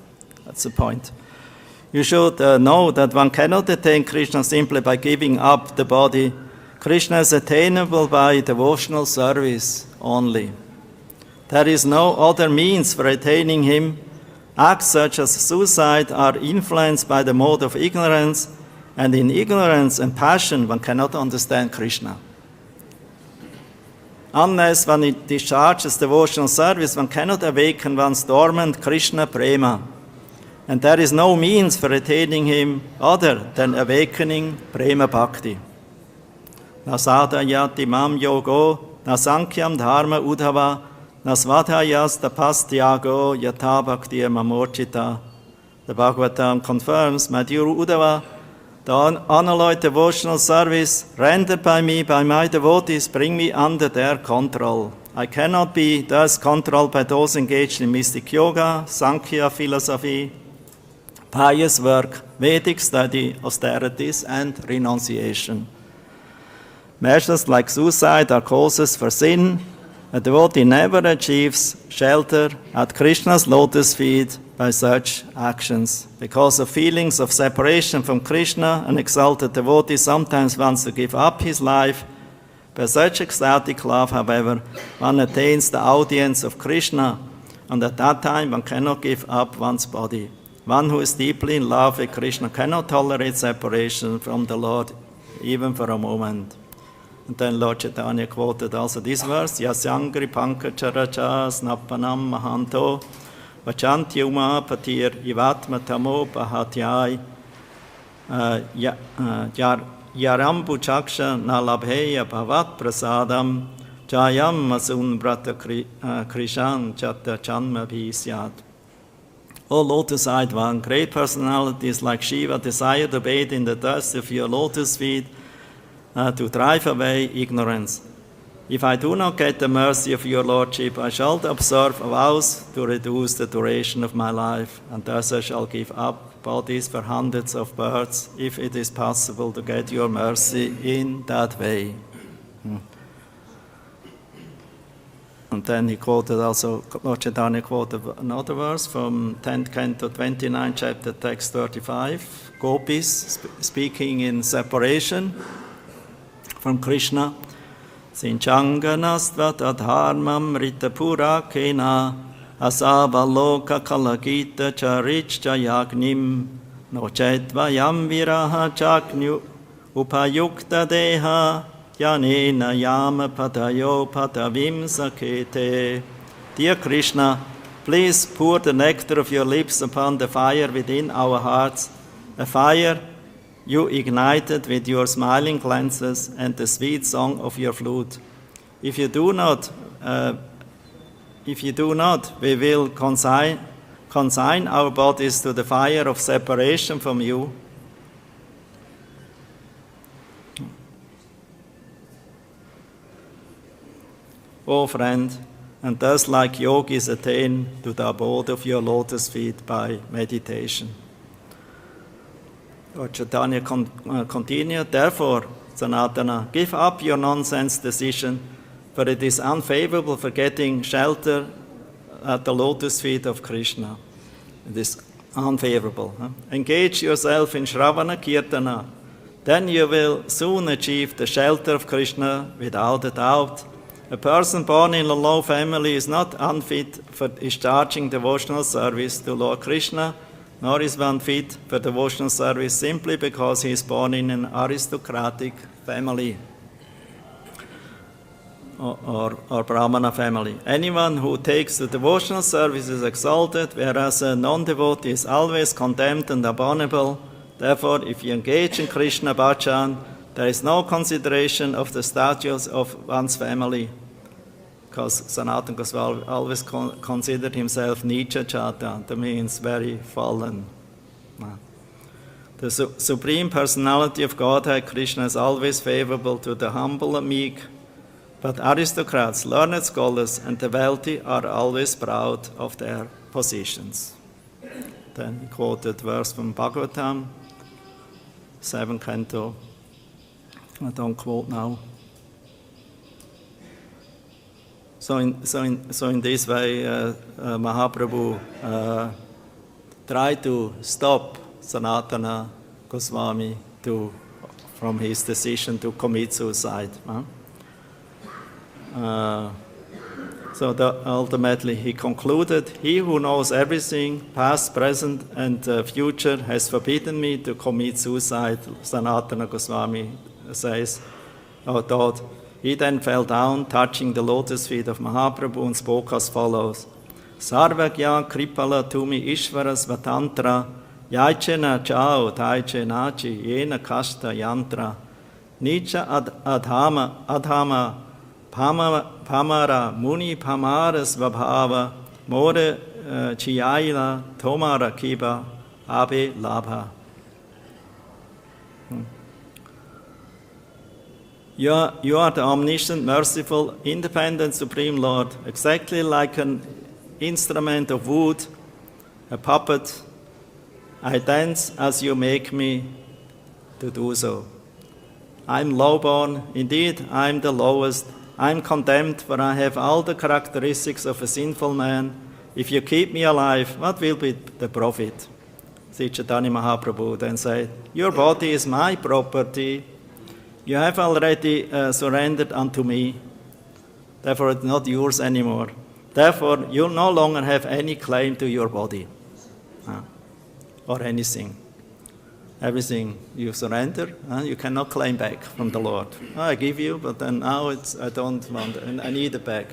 That's the point. You should know that one cannot attain Krishna simply by giving up the body. Krishna is attainable by devotional service only. There is no other means for attaining him. Acts such as suicide are influenced by the mode of ignorance, and in ignorance and passion one cannot understand Krishna. Unless one discharges devotional service, one cannot awaken one's dormant Krishna prema. And there is no means for attaining him other than awakening prema bhakti. Na sadhayati mam yogo, na sankyam dharma udhava, Nasvadhayas tapastyago yatha bhaktiya mamorchita. The Bhagavatam confirms, my dear Uddhava, the unalloyed devotional service rendered by me, by my devotees, bring me under their control. I cannot be thus controlled by those engaged in mystic yoga, Sankhya philosophy, pious work, Vedic study, austerities, and renunciation. Measures like suicide are causes for sin. A devotee never achieves shelter at Krishna's lotus feet by such actions. Because of feelings of separation from Krishna, an exalted devotee sometimes wants to give up his life. By such ecstatic love, however, one attains the audience of Krishna, and at that time one cannot give up one's body. One who is deeply in love with Krishna cannot tolerate separation from the Lord, even for a moment. And then Lord Chaitanya quoted also this verse, yasyāṅghri-paṅkaja-rajaḥ-snapanaṁ mahānto, vāñchanty umā-patir, ivātma-tamo, pahatyai, ambujā-akṣa na labheya bhavat-prasādaṁ, jahyām asūn vrata-kṛśān śata-janmabhiḥ syāt. O lotus-eyed one, great personalities like Śiva desire to bathe in the dust of your lotus feet, to drive away ignorance. If I do not get the mercy of your Lordship, I shall observe vows to reduce the duration of my life, and thus I shall give up bodies for hundreds of births, if it is possible to get your mercy in that way. And then he quoted also, Lord Chaitanya quoted another verse from 10th canto, 29th chapter, text 35. Gopis speaking in separation from Krishna. Sinchanganasvat adharmam ritapura kena asavaloka kalagita charichcha yagnim nochetvayam viraha chaknyu upayukta deha yanena yama patayo patavim sakete. Dear Krishna, please pour the nectar of your lips upon the fire within our hearts, a fire you ignited with your smiling glances and the sweet song of your flute. If you do not, we will consign our bodies to the fire of separation from you. O friend, and thus like yogis attain to the abode of your lotus feet by meditation. Lord Chaitanya continued, therefore, Sanatana, give up your nonsense decision, for it is unfavorable for getting shelter at the lotus feet of Krishna. It is unfavorable. Engage yourself in Shravana Kirtana, then you will soon achieve the shelter of Krishna without a doubt. A person born in a low family is not unfit for discharging devotional service to Lord Krishna, nor is one fit for devotional service simply because he is born in an aristocratic family or Brahmana family. Anyone who takes to devotional service is exalted, whereas a non-devotee is always condemned and abominable. Therefore, if you engage in Krishna bhajan, there is no consideration of the status of one's family, because Sanatana Goswami always considered himself Nicha Chata, that means very fallen. The Supreme Personality of Godhead, Krishna, is always favorable to the humble and meek, but aristocrats, learned scholars, and the wealthy are always proud of their positions. Then he quoted verse from Bhagavatam, 7th canto. I don't quote now. So in this way, Mahaprabhu tried to stop Sanatana Goswami from his decision to commit suicide. Ultimately he concluded, he who knows everything, past, present, and future, has forbidden me to commit suicide, Sanatana Goswami says, or thought. He then fell down, touching the lotus feet of Mahaprabhu, and spoke as follows. Sarvagya kripala tumi ishvaras vatantra, yaichena chao taiche nachi, yena kashta yantra, nicha adhama pamara muni pamaras vabhava, more chiyaila tomara kiba abe labha. You are the omniscient, merciful, independent Supreme Lord, exactly like an instrument of wood, a puppet. I dance as you make me to do so. I'm low-born, indeed I'm the lowest. I'm condemned, for I have all the characteristics of a sinful man. If you keep me alive, what will be the profit? Sri Chaitanya Mahaprabhu then said, your body is my property. You have already surrendered unto me, therefore it's not yours anymore. Therefore, you no longer have any claim to your body or anything. Everything you surrender, you cannot claim back from the Lord. I give you, but then now I don't want it, and I need it back.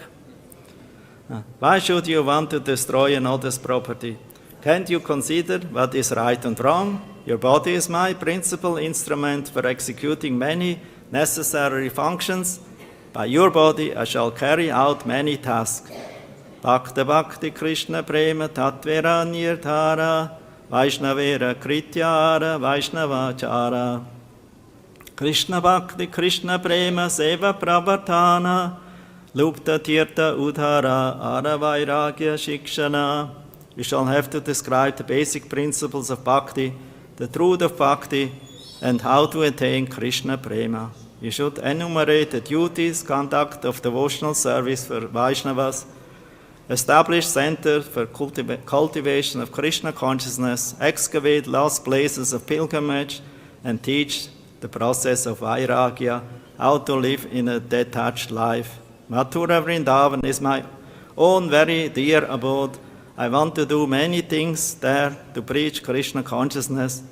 Why should you want to destroy another's property? Can't you consider what is right and wrong? Your body is my principal instrument for executing many necessary functions. By your body I shall carry out many tasks. Bhakta Bhakti Krishna Prema Tatvera Nirthara Vaishnavera Krityara Vaishnavachara Krishna Bhakti Krishna Prema Seva Pravartana Lupta Tirtha Udhara Ara Vairagya Shikshana. We shall have to describe the basic principles of bhakti, the truth of bhakti, and how to attain Krishna Prema. You should enumerate the duties, conduct of devotional service for Vaishnavas, establish centers for cultivation of Krishna consciousness, excavate lost places of pilgrimage, and teach the process of vairagya, how to live in a detached life. Mathura Vrindavan is my own very dear abode. I want to do many things there to preach Krishna consciousness.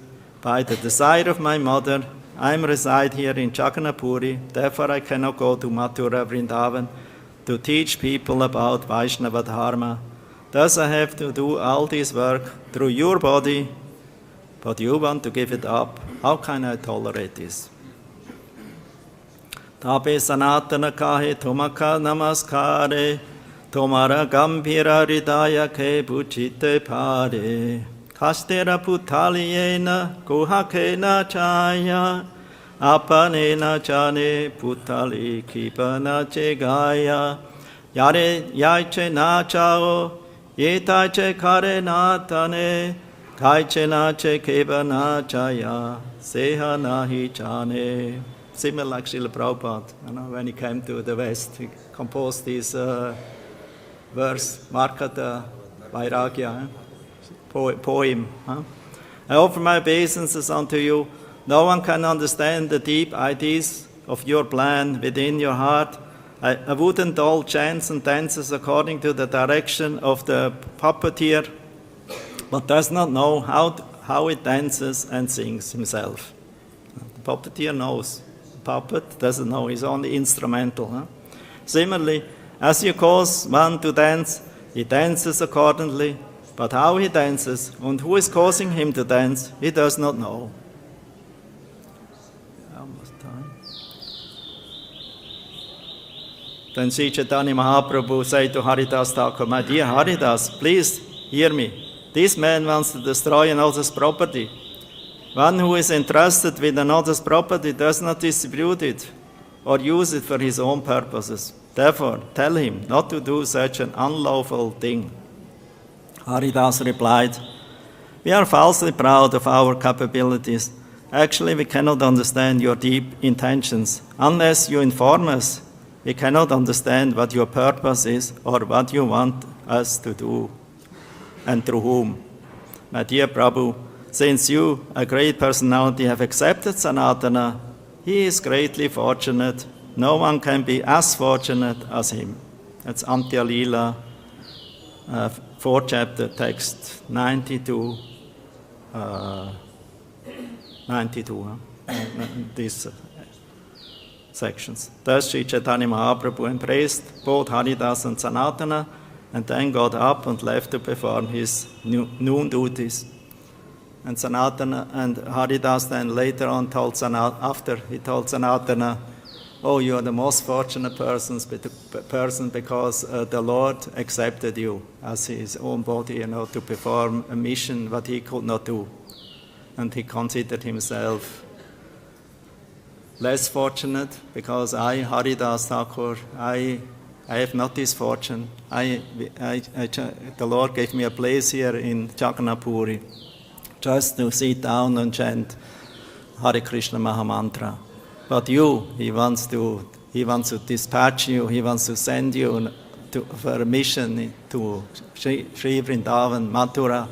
By the desire of my mother, I reside here in Jagannath-puri, therefore I cannot go to Mathura Vrindavan to teach people about Vaishnava Dharma. Thus I have to do all this work through your body, but you want to give it up. How can I tolerate this? Tape sanatana kahe tumaka namaskare, tomara gambhira hridaya ke buchite pare. Kastera putaliyena kuhakena chaya, apanena chane putali kipana chegaya, yare yaiche na chao, yetaiche kare natane, kaiche nache kebana chaya, seha nahi chane. Similar like Srila Prabhupada, when he came to the West, he composed this verse, Markata Vairagya, poem. I offer my obeisances unto you. No one can understand the deep ideas of your plan within your heart. I wouldn't all chants and dances according to the direction of the puppeteer, but does not know how it dances and sings himself. The puppeteer knows. The puppet doesn't know. He's only instrumental. Similarly, as you cause one to dance, he dances accordingly. But how he dances and who is causing him to dance, he does not know. Almost time. Then Sri Chaitanya Mahaprabhu said to Haridas Thakur, my dear Haridas, please hear me. This man wants to destroy another's property. One who is entrusted with another's property does not distribute it or use it for his own purposes. Therefore, tell him not to do such an unlawful thing. Haridas replied, we are falsely proud of our capabilities. Actually, we cannot understand your deep intentions. Unless you inform us, we cannot understand what your purpose is or what you want us to do and through whom. My dear Prabhu, since you, a great personality, have accepted Sanatana, he is greatly fortunate. No one can be as fortunate as him. That's Antya Lila, 4th chapter, text 92. These sections. Thus Sri Chaitanya Mahaprabhu embraced both Haridas and Sanatana and then got up and left to perform his noon duties. And Sanatana and Haridas then later on told Sanatana, oh, you are the most fortunate person because the Lord accepted you as his own body, to perform a mission what he could not do. And he considered himself less fortunate because I, Haridas Thakur, I have not this fortune. The Lord gave me a place here in Jagannath-puri just to sit down and chant Hare Krishna Mahamantra. But you, he wants to dispatch you, he wants to send you for a mission to Sri Vrindavan, Mathura,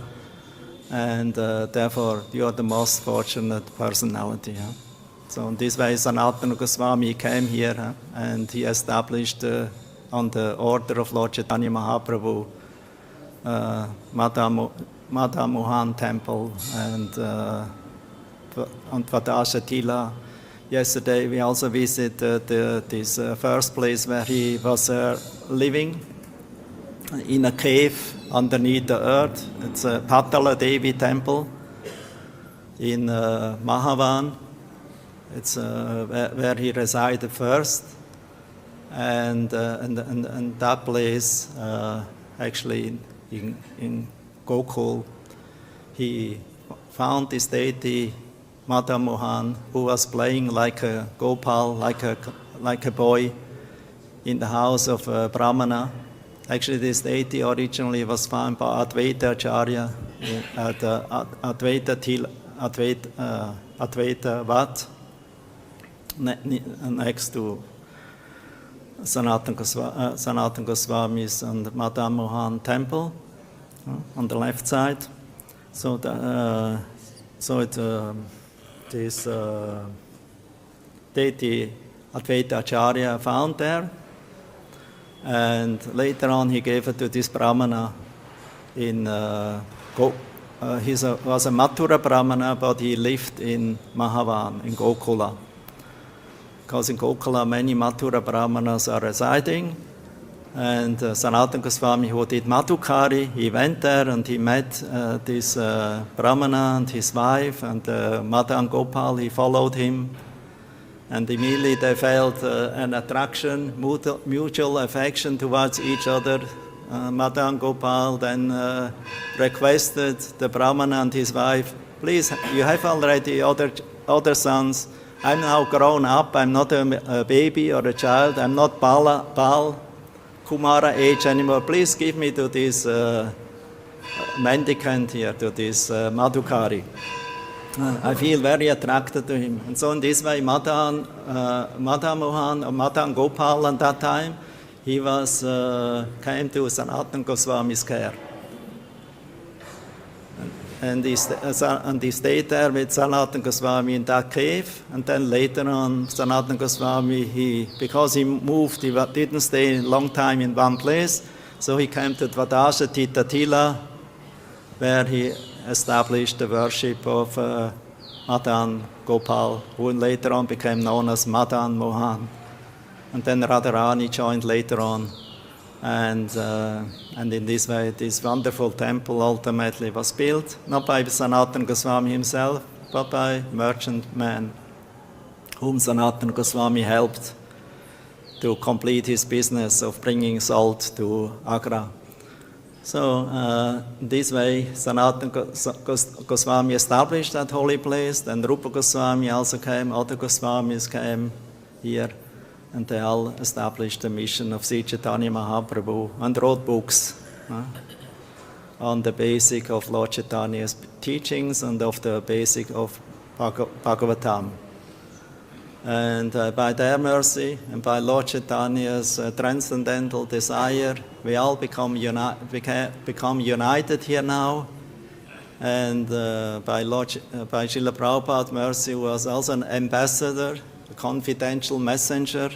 and therefore you are the most fortunate personality. So in this way, Sanatana Goswami came here and he established on the order of Lord Chaitanya Mahaprabhu, Madha Mohan temple and Vadashatila. Yesterday we also visited this first place where he was living in a cave underneath the earth. It's a Patala Devi temple in Mahavan. It's where he resided first. And that place, actually in Gokul, he found this deity, Madha Mohan, who was playing like a Gopal, like a boy, in the house of a Brahmana. Actually, this deity originally was found by Advaita Acharya at Advaita Vat. next to Sanatana Goswami's and Madame Mohan temple on the left side. So this deity Advaita Acharya found there, and later on he gave it to this Brahmana in he was a Mathura Brahmana, but he lived in Mahavan, in Gokula. Because in Gokula many Mathura Brahmanas are residing, and Sanatana Goswami, who did Madhukari, he went there and he met this Brahmana and his wife, and Madan Gopal, he followed him, and immediately they felt an attraction, mutual affection towards each other. Madan Gopal then requested the Brahmana and his wife, please, you have already other sons. I'm now grown up, I'm not a baby or a child, I'm not Bal Kumara age anymore. Please give me to this mendicant here, to this Madhukari. I feel very attracted to him. And so in this way, Madan Mohan, or Madan Gopal at that time, he came to Sanatana Goswami's care. And he stayed there with Sanatana Goswami in that cave. And then later on, Sanatana Goswami, because he moved, he didn't stay a long time in one place. So he came to Dvadasha Tila, where he established the worship of Madan Gopal, who later on became known as Madan Mohan. And then Radharani joined later on. And in this way, this wonderful temple ultimately was built, not by Sanatana Goswami himself, but by merchantmen, whom Sanatana Goswami helped to complete his business of bringing salt to Agra. So this way, Sanatana Goswami established that holy place. Then Rupa Goswami also came, other Goswamis came here. And they all established the mission of Sri Chaitanya Mahaprabhu and wrote books on the basic of Lord Chaitanya's teachings and of the basic of Bhagavatam. And by their mercy and by Lord Chaitanya's transcendental desire, we all become united here now. And by Srila Prabhupada's mercy, who was also an ambassador, a confidential messenger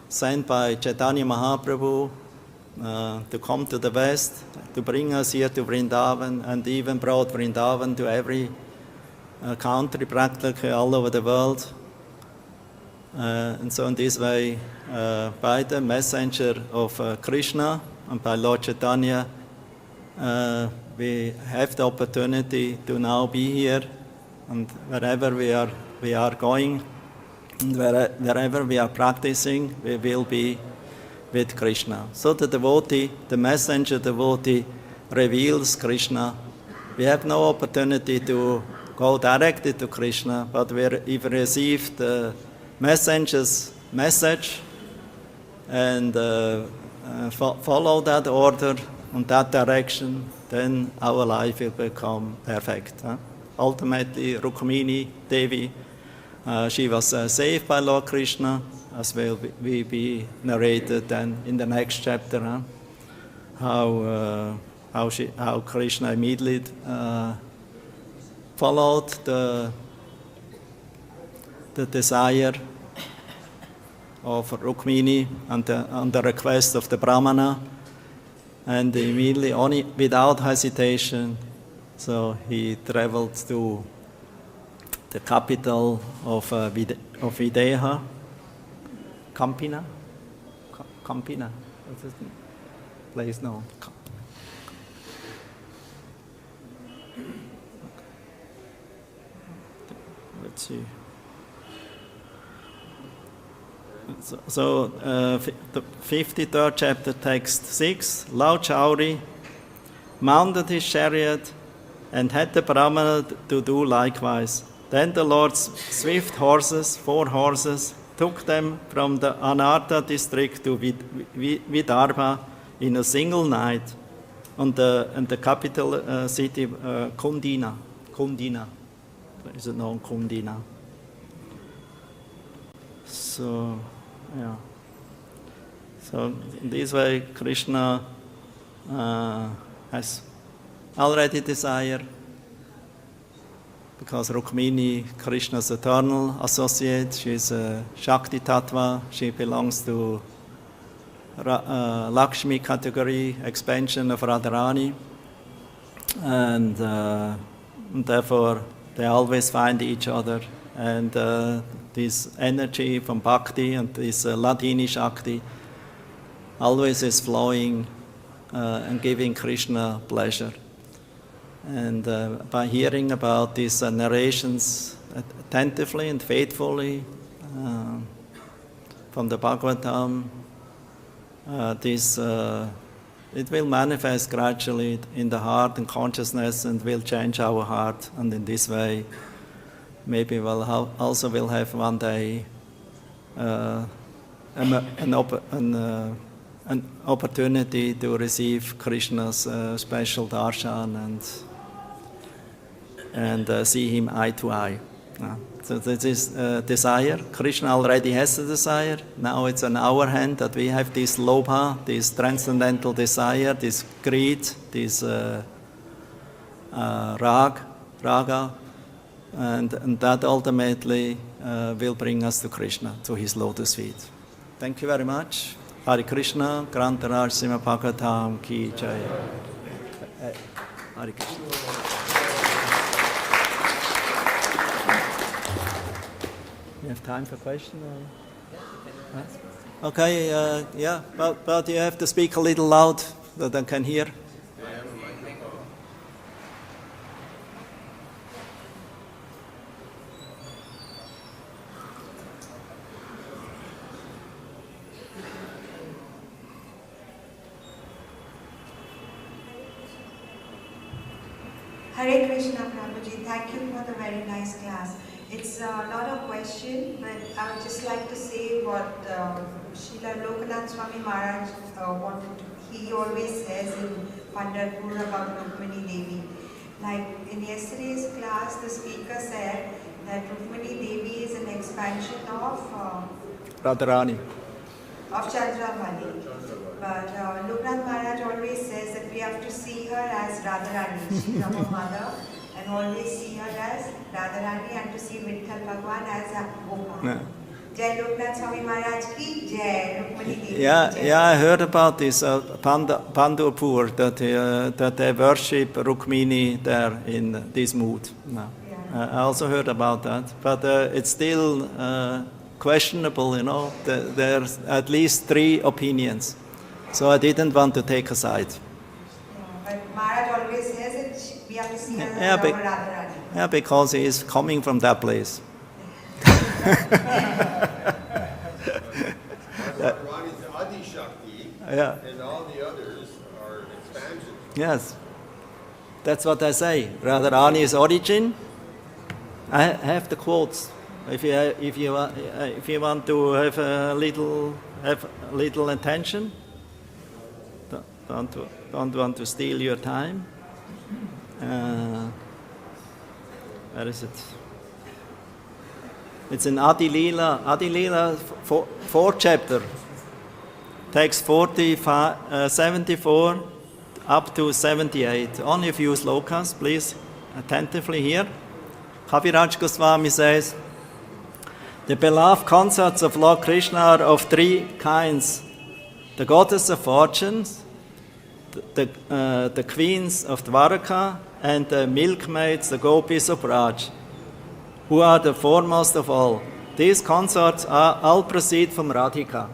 sent by Chaitanya Mahaprabhu to come to the West, to bring us here to Vrindavan, and even brought Vrindavan to every country practically all over the world. And so in this way, by the messenger of Krishna and by Lord Chaitanya, we have the opportunity to now be here, and wherever we are going, and wherever we are practicing, we will be with Krishna. So the devotee, the messenger devotee, reveals Krishna. We have no opportunity to go directly to Krishna, but if we receive the messenger's message and follow that order and that direction, then our life will become perfect. Ultimately, Rukmini Devi, she was saved by Lord Krishna, as will be narrated then in the next chapter, how Krishna immediately followed the desire of Rukmini and the request of the Brahmana, and immediately, without hesitation, so he traveled to the capital of Videha, Campina. What's this place now? Let's see. So the 53rd chapter, text 6, Lord Yahyri mounted his chariot and had the Brahmana to do likewise. Then the Lord's swift horses, 4 horses, took them from the Anartha district to Vidarbha in a single night, and the capital city Kundina. Is it known, Kundina? So, yeah. So this way Krishna has already desire, because Rukmini, Krishna's eternal associate, she's a Shakti Tattva, she belongs to Lakshmi category, expansion of Radharani, and therefore they always find each other, and this energy from Bhakti and this Ladini Shakti always is flowing and giving Krishna pleasure. And by hearing about these narrations attentively and faithfully from the Bhagavatam, it will manifest gradually in the heart and consciousness and will change our heart. And in this way, maybe we'll also will have one day an opportunity to receive Krishna's special darshan and see him eye to eye. So this is desire. Krishna already has a desire. Now it's in our hand that we have this lobha, this transcendental desire, this greed, this raga, and that ultimately will bring us to Krishna, to his lotus feet. Thank you very much. Hare Krishna, Grantaraj Sima Bhagavatam Ki Jai. Hare Krishna. You have time for questions? Okay, yeah, but you have to speak a little loud so that I can hear. Hare Krishna, Prabhuji. Thank you for the very nice class. It's not a question, but I would just like to say what Srila Lokanath Swami Maharaj wanted to. He always says in Pandharpur about Rukmini Devi. Like in yesterday's class, the speaker said that Rukmini Devi is an expansion of Radharani. Of Chandramali. But Lokanath Maharaj always says that we have to see her as Radharani. She's our mother. And always see her as Radharani and to see Vitthal Bhagwan as a Gopal. Jai Loknath Swami Maharaj ki Jai, Rukmini Devi. Yeah, I heard about this Pandharpur that they worship Rukmini there in this mood. No. Yeah. I also heard about that, but it's still questionable. You know, there's at least 3 opinions, so I didn't want to take a side. But Maharaj always says it. We have to see her as Radharani. Yeah, because he is coming from that place. Radharani is Adi Shakti, and all the others are expansions. Yes, that's what I say. Radharani is origin. I have the quotes. If you want to have a little attention, don't want to steal your time. Where is it? It's in Adi Lila. Adi Lila, 4th chapter. Takes 74 up to 78. Only a few slokas, please attentively hear. Kaviraj Goswami says, the beloved consorts of Lord Krishna are of 3 kinds: the goddess of fortunes, the queens of Dwaraka, and the milkmaids, the gopis of Braj, who are the foremost of all. These consorts all proceed from Radhika.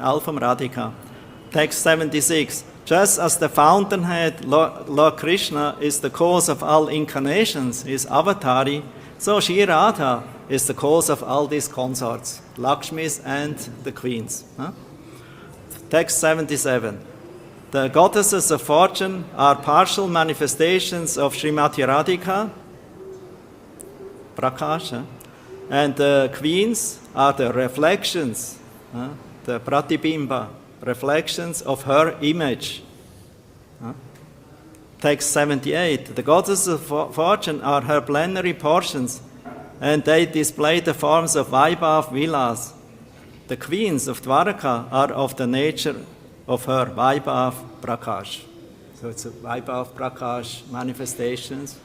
All from Radhika. Text 76. Just as the fountainhead, Lord Krishna, is the cause of all incarnations, is avatari, so Shri Radha is the cause of all these consorts, Lakshmis and the queens. Text 77. The goddesses of fortune are partial manifestations of Srimati Radhika, Prakasha, and the queens are the reflections, the pratibimba, reflections of her image. Text 78. The goddesses of fortune are her plenary portions, And they display the forms of Vaibhav Vilas. The queens of Dwaraka are of the nature of her Vaibhav Prakash. So it's a Vaibhav Prakash manifestations.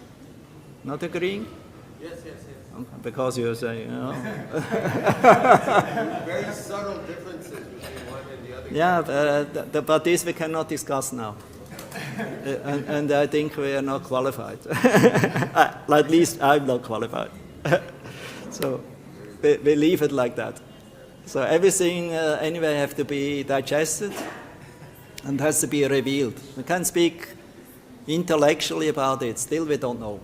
Not agreeing? Yes, yes, yes. Because you say, Very subtle differences between one and the other. Yeah, but this we cannot discuss now. And I think we are not qualified. At least I'm not qualified. So we leave it like that. So everything anyway have to be digested and has to be revealed. We can speak intellectually about it, still we don't know.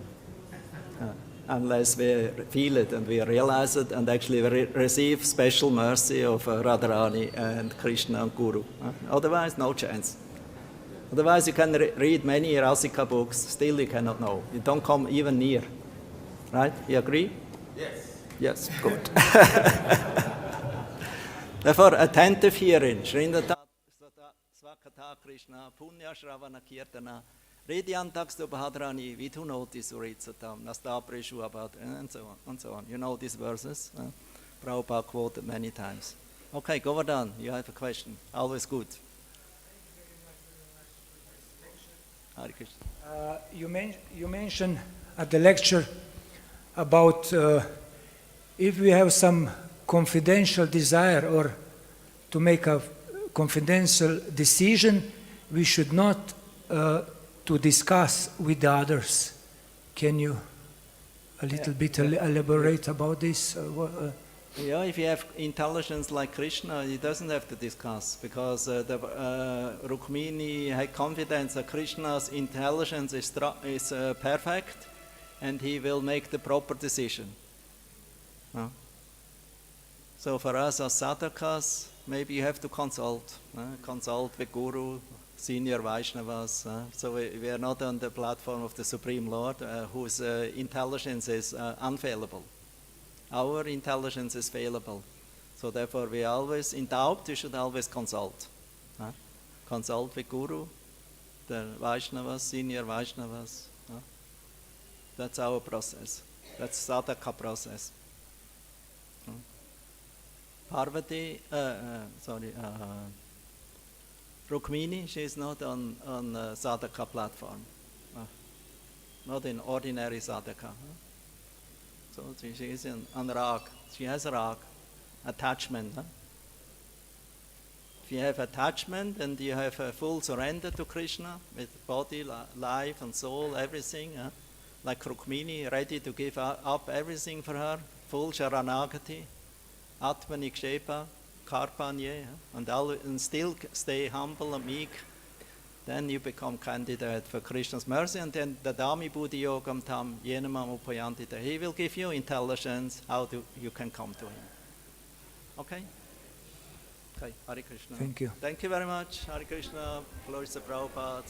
Unless we feel it and we realize it and actually receive special mercy of Radharani and Krishna and Guru. Otherwise, no chance. Otherwise, you can read many Rasika books, still you cannot know. You don't come even near. Right? You agree? Yes. Yes, good. Therefore, attentive hearing. Shrindata Svakata Krishna Punya Shravana Kirtana Redyantakstu Bhadrani Vidhunoti Suritsatam Nastapreshu Abhat and so on and so on. You know these verses. Prabhupada quoted many times. Okay, Govardhan, you have a question. Always good. Hare Krishna. You mentioned at the lecture about if we have some confidential desire or to make a confidential decision, we should not to discuss with the others. Can you a little bit elaborate about this? Yeah, if you have intelligence like Krishna, he doesn't have to discuss because Rukmini had confidence that Krishna's intelligence is perfect and he will make the proper decision. So for us as sadhakas, maybe you have to consult with Guru, senior Vaishnavas. So we are not on the platform of the Supreme Lord, whose intelligence is unfailable. Our intelligence is fallible. So therefore we always, in doubt, you should always consult. Consult with Guru, the Vaishnavas, senior Vaishnavas. That's our process. That's sadhaka process. Parvati, Rukmini, she is not on sadhaka platform. Not in ordinary sadhaka. So she is on rag. She has rag, attachment. If you have attachment and you have a full surrender to Krishna with body, life and soul, everything, like Rukmini, ready to give up everything for her, full sharanagati, ātma nikshepa, karpanye, and still stay humble and meek, then you become candidate for Krishna's mercy, and then the dami buddhi yogam tam yenamam upayanti. He will give you intelligence how you can come to him. Okay? Okay, Hare Krishna. Thank you. Thank you very much. Hare Krishna. Glory to Prabhupada.